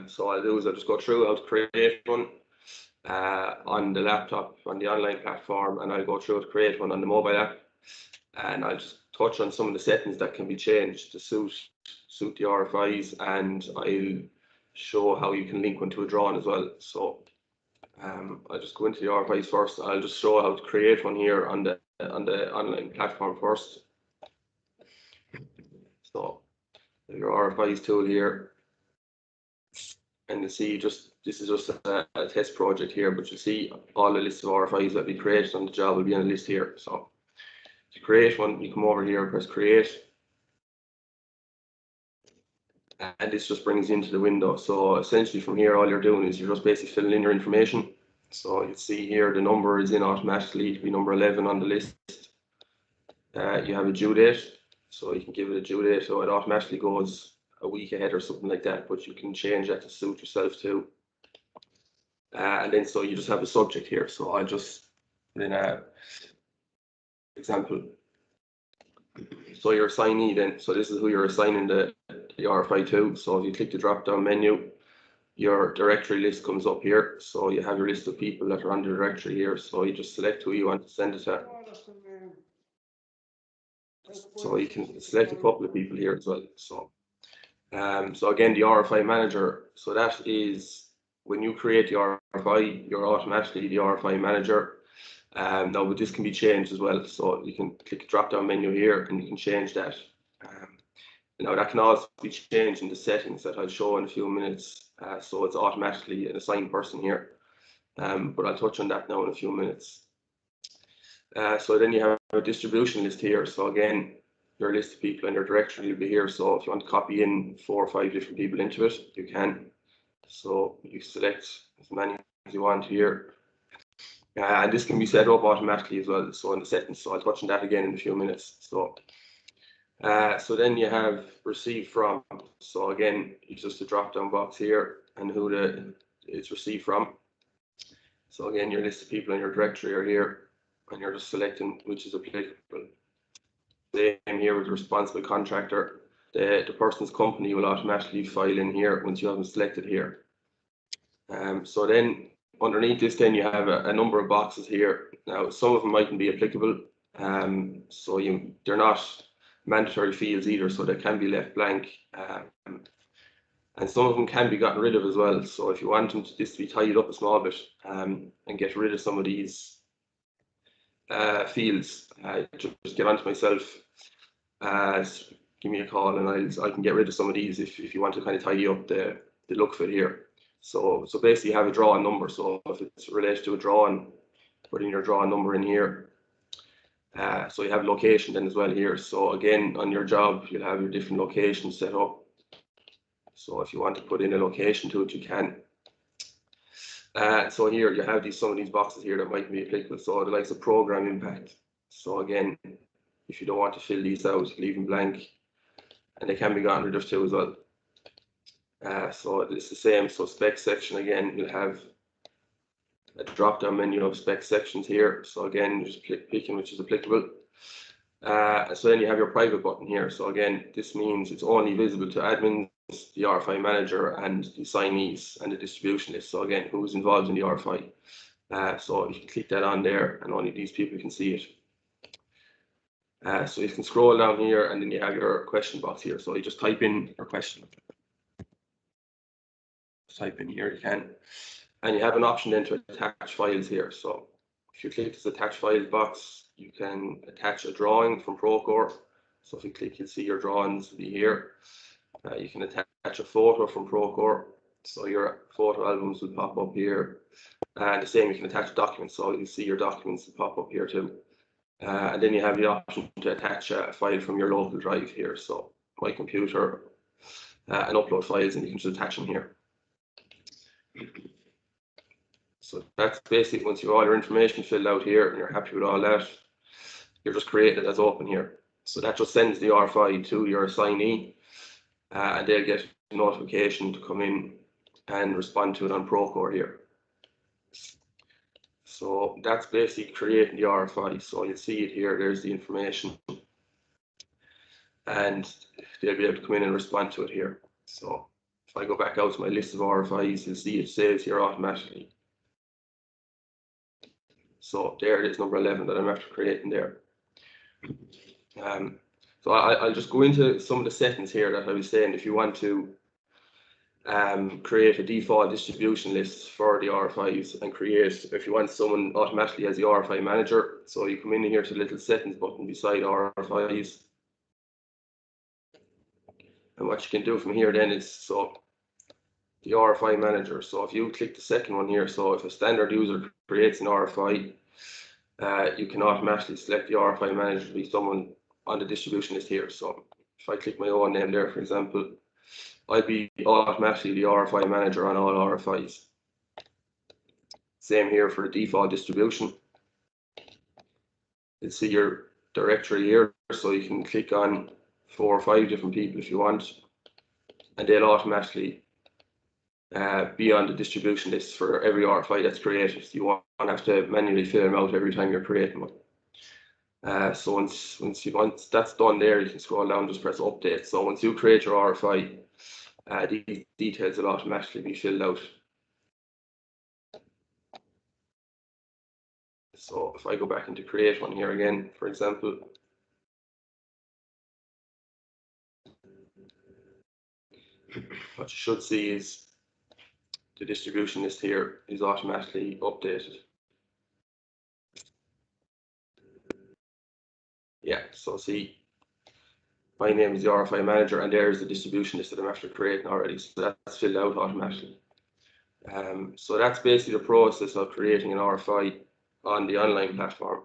So I'll do is I'll just go through how to create one on the laptop, on the online platform, and I'll go through how to create one on the mobile app. And I'll just touch on some of the settings that can be changed to suit the RFIs, and I'll show how you can link one to a drawing as well. So I'll just go into the RFIs first. I'll just show how to create one here on the online platform first. So your RFIs tool here, and you see this is just a test project here, but you'll see all the list of RFIs that we created on the job will be on the list here. So to create one, you come over here, press create, and this just brings you into the window. So essentially from here, all you're doing is you're just basically filling in your information. So you see here the number is in automatically, it'll be number 11 on the list. You have a due date, so you can give it a due date, so it automatically goes a week ahead or something like that, but you can change that to suit yourself too. And then so you just have a subject here. So I'll just put in a example. So your assignee then, so this is who you're assigning the RFI to. So if you click the drop down menu, your directory list comes up here. So you have your list of people that are on the directory here. So you just select who you want to send it to. So you can select a couple of people here as well. So again, the RFI manager. So that is when you create the RFI, you're automatically the RFI manager. Now, but this can be changed as well. So you can click the drop down menu here and you can change that. Now that can also be changed in the settings that I'll show in a few minutes. So it's automatically an assigned person here. But I'll touch on that now in a few minutes. So then you have a distribution list here. So again, your list of people in your directory will be here. So if you want to copy in 4 or 5 different people into it, you can. So you select as many as you want here. And this can be set up automatically as well. So in the settings, so I'll touch on that again in a few minutes. So then you have receive from. So again, it's just a drop down box here and who it's received from. So again, your list of people in your directory are here, and you're just selecting which is applicable. Same here with the responsible contractor. The person's company will automatically file in here once you have them selected here. So then underneath this, then you have a number of boxes here. Now, some of them mightn't be applicable, so they're not mandatory fields either, so they can be left blank. And some of them can be gotten rid of as well. So if you want this to be tidied up a small bit and get rid of some of these fields, just get onto myself, give me a call, and I can get rid of some of these if you want to kind of tidy up the look of it here. So basically you have a drawing number. So if it's related to a drawing, put in your drawing number in here. So you have location then as well here. So again, on your job, you'll have your different locations set up. So if you want to put in a location to it, you can. So here you have some of these boxes here that might be applicable. So the likes of program impact. So again, if you don't want to fill these out, you can leave them blank, and they can be gotten rid of too as well. So it's the same. So spec section, again, you'll have a drop down menu of spec sections here. So again, just picking which is applicable. So then you have your private button here. So again, this means it's only visible to admins, the RFI manager, and the assignees and the distribution list. So again, who's involved in the RFI. So you can click that on there, and only these people can see it. So you can scroll down here, and then you have your question box here. So you just type in your question. Just type in here, you can. And you have an option then to attach files here. So if you click this attach files box, you can attach a drawing from Procore. So if you click, you'll see your drawings will be here. You can attach a photo from Procore. So your photo albums will pop up here. And the same, you can attach documents. So you see your documents will pop up here too. And then you have the option to attach a file from your local drive here. So my computer, and upload files, and you can just attach them here. So that's basically, once you have all your information filled out here and you're happy with all that, you're just creating it as open here. So that just sends the RFI to your assignee, and they'll get a notification to come in and respond to it on Procore here. So that's basically creating the RFI. So you'll see it here, there's the information, and they'll be able to come in and respond to it here. So If I go back out to my list of RFIs, you'll see it saves here automatically. So there it is, number 11 that I'm after creating there. So I'll just go into some of the settings here that I was saying. If you want to create a default distribution list for the RFIs and create, if you want someone automatically as the RFI manager, so you come in here to the little settings button beside RFIs. And what you can do from here then is, so the RFI manager. So if you click the second one here, so if a standard user creates an RFI, you can automatically select the RFI manager to be someone on the distribution list here. So if I click my own name there, for example, I'd be automatically the RFI manager on all RFIs. Same here for the default distribution. You'll see your directory here, so you can click on 4 or 5 different people if you want, and they'll automatically be on the distribution list for every RFI that's created. You won't have to manually fill them out every time you're creating one. So once that's done there, you can scroll down, just press update. So once you create your RFI, these details will automatically be filled out. So if I go back into create one here again, for example, what you should see is the distribution list here is automatically updated. Yeah, so see, my name is the RFI manager, and there's the distribution list that I'm after creating already. So that's filled out automatically. So that's basically the process of creating an RFI on the online platform,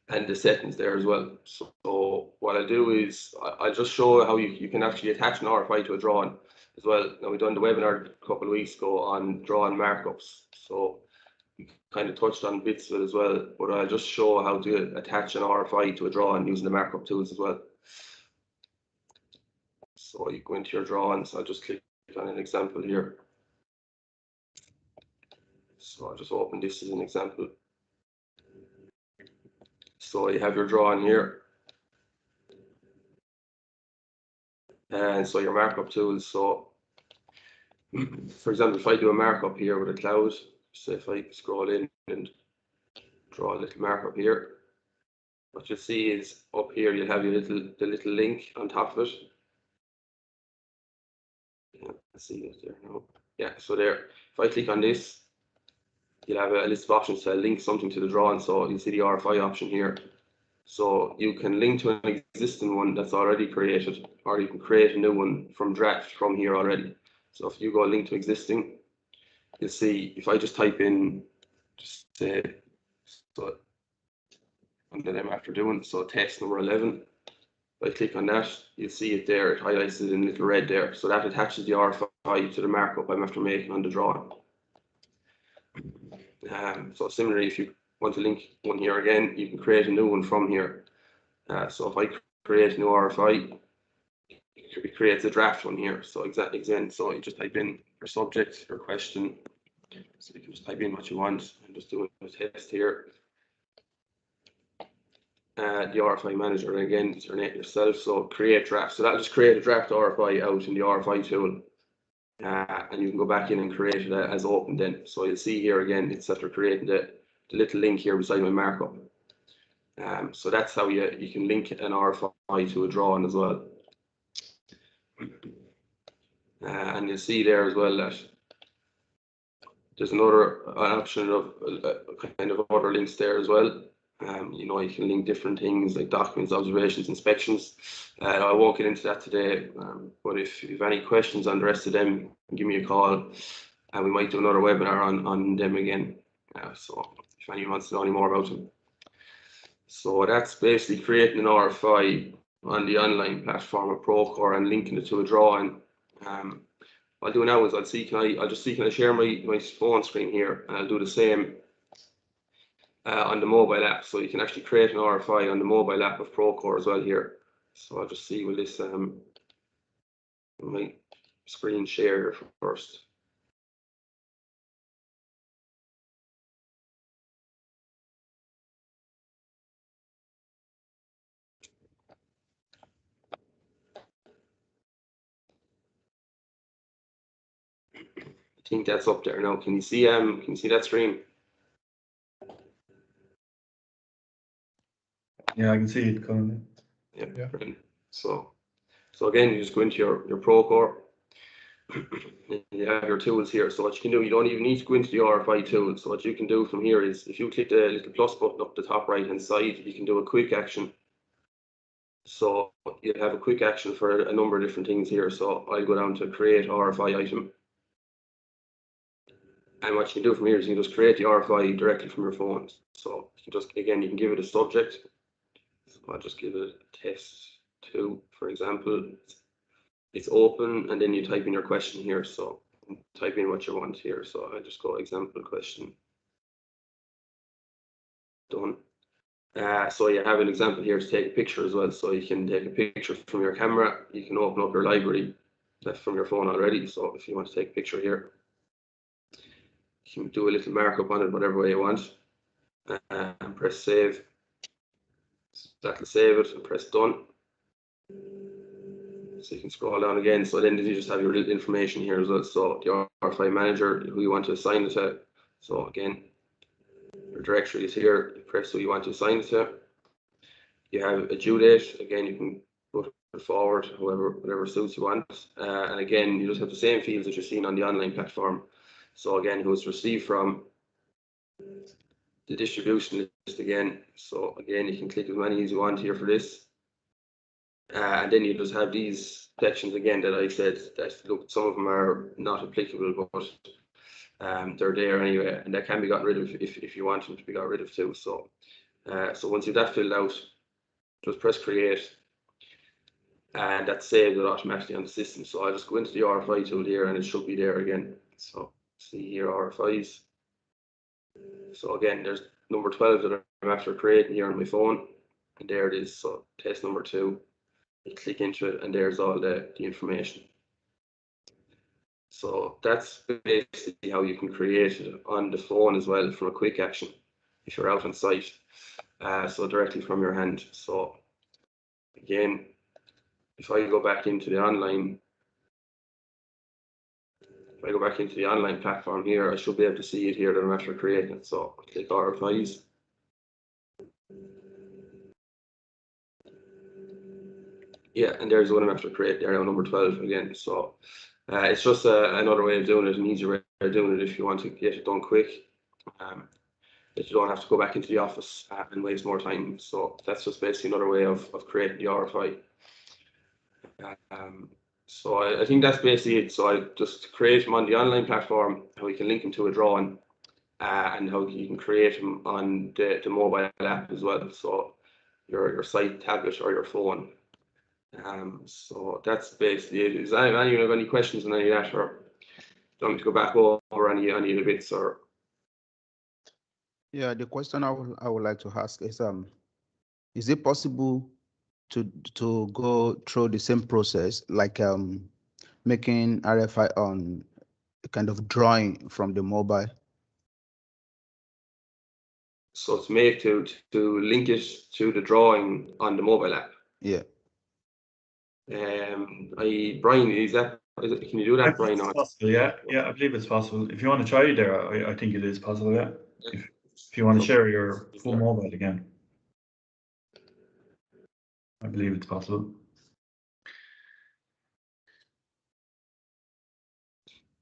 and the settings there as well. So what I'll do is I'll just show how you can actually attach an RFI to a drawing as well. Now, we done the webinar a couple of weeks ago on drawing markups, so we kind of touched on bits of it as well, but I'll just show how to attach an RFI to a drawing using the markup tools as well. So you go into your drawings. I'll just click on an example here. So I'll just open this as an example. So you have your drawing here, and so your markup tools. So for example, if I do a markup here with a cloud, so if I scroll in and draw a little markup here, what you'll see is up here you'll have your the little link on top of it. Yeah, let's see it there now. Yeah, so there, if I click on this, you'll have a list of options to link something to the drawing. So you'll see the RFI option here. So you can link to an existing one that's already created, or you can create a new one from draft from here already. So if you go link to existing, you'll see, if I just type in, just say, so, and then I'm after doing, so text number 11, if I click on that, you'll see it there, it highlights it in little red there. So that attaches the RFI to the markup I'm after making on the drawing. So similarly, if you want to link one here again, you can create a new one from here. So if I create a new RFI, it creates a draft one here. So exactly, so you just type in your subject, your question. So you can just type in what you want and just do a test here. The RFI manager, again, it's your name yourself. So create draft. So that'll just create a draft RFI out in the RFI tool. And you can go back in and create it as open then. So you'll see here again, it's after creating the little link here beside my markup. So that's how you can link an RFI to a drawing as well. And you'll see there as well that there's another option of kind of other links there as well. You know, you can link different things like documents, observations, inspections. I won't get into that today, but if you have any questions on the rest of them, give me a call, and we might do another webinar on them again. So if anyone wants to know any more about them. So that's basically creating an RFI on the online platform of Procore and linking it to a drawing. What I'll do now is I'll just see can I share my phone screen here, and I'll do the same on the mobile app. So you can actually create an RFI on the mobile app of Procore as well here. So I'll just see will this my screen share first. I think that's up there now. Can you see that screen? Yeah, I can see it coming. Yeah. Brilliant. So again, you just go into your Procore. You have your tools here. So what you can do, you don't even need to go into the RFI tool. So what you can do from here is, if you click the little plus button up the top right hand side, you can do a quick action. So you have a quick action for a number of different things here. So I'll go down to create RFI item. And what you can do from here is you can just create the RFI directly from your phone. So you can just, again, you can give it a subject. So I'll just give it test 2, for example. It's open, and then you type in your question here. So type in what you want here. So I just go example question. Done. So you have an example here to take a picture as well. So you can take a picture from your camera. You can open up your library that's from your phone already. So if you want to take a picture here, you can do a little markup on it, whatever way you want, and press save. So that'll save it, and press done. So you can scroll down again. So then you just have your little information here as well. So the RFI manager, who you want to assign it to. So again, your directory is here. You press who you want to assign it to. You have a due date. Again, you can put it forward, whatever suits you want. And again, you just have the same fields that you're seeing on the online platform. So again, who it's received from, the distribution list again. So again, you can click as many as you want here for this. And then you just have these sections again that I said that, look, some of them are not applicable, but they're there anyway, and that can be gotten rid of if you want them to be got rid of too. So once you've that filled out, just press create, and that saves it automatically on the system. So I'll just go into the RFI tool here, and it should be there again. So see here, RFIs. So again, there's number 12 that I'm after creating here on my phone, and there it is. So test number 2. You click into it, and there's all the information. So that's basically how you can create it on the phone as well from a quick action if you're out on site. So directly from your hand. So again, if I go back into the online, platform here, I should be able to see it here that I'm after creating it. So click RFIs. Yeah, and there's what I'm after creating there now, number 12 again. So it's just another way of doing it, an easier way of doing it if you want to get it done quick. That you don't have to go back into the office and waste more time. So that's just basically another way of creating the RFI. So I think that's basically it. So I just create them on the online platform, how we can link them to a drawing, and how you can create them on the mobile app as well. So your site, tablet, or your phone. So that's basically it. Is anyone have any questions on any of that, or do you want me to go back over any of the bits, or? Yeah, the question I would like to ask is it possible to go through the same process like making RFI on a kind of drawing from the mobile? So to make to link it to the drawing on the mobile app. Yeah. Brian, can you do that, Brian? It's possible, yeah, I believe it's possible. If you want to try it there, I think it is possible, yeah. If you want to share your full mobile again, I believe it's possible.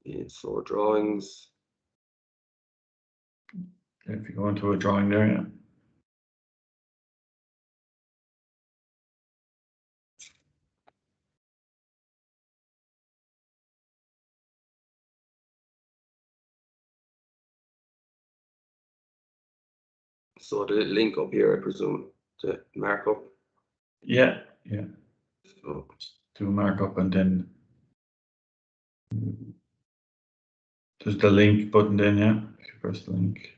Yeah, so drawings. If you go into a drawing there, yeah. So the link up here, I presume, to markup. Yeah. So Do markup, and then there's the link button then, yeah. If you press the link.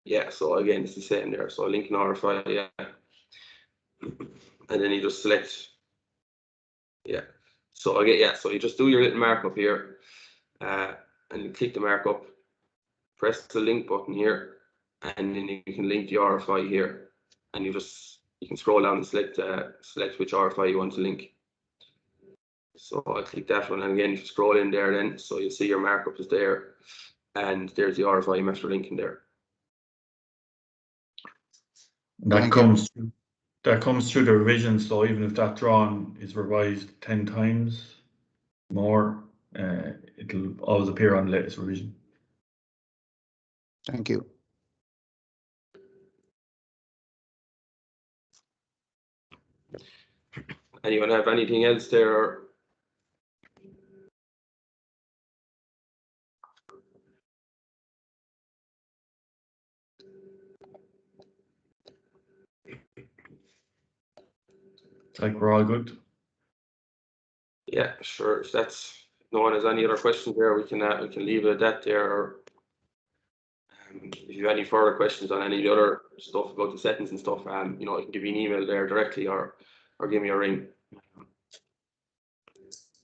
yeah, so again, it's the same there. So link an RFI, yeah. And then you just select, yeah. So again, yeah, so you just do your little markup here, and you click the markup, press the link button here, and then you can link the RFI here, and you can scroll down and select which RFI you want to link. So I'll click that one, and again, if you scroll in there then, so you'll see your markup is there, and there's the RFI master link in there. That comes through the revision, so even if that drawing is revised 10 times more, it'll always appear on the latest revision. Thank you. Anyone have anything else there? It's like we're all good. Yeah, sure. If that's, no one has any other questions there, we can leave it at that there. If you have any further questions on any of the other stuff about the settings and stuff, you know, you can give me an email there directly or give me a ring.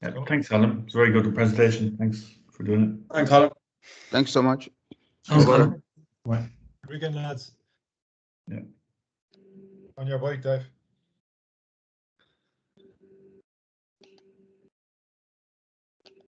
Yeah, thanks, Alan. It's a very good presentation. Thanks for doing it. Thanks, Alan. Thanks so much. Thanks, Alan. Bye. Weekend, lads. Yeah. On your bike, Dave.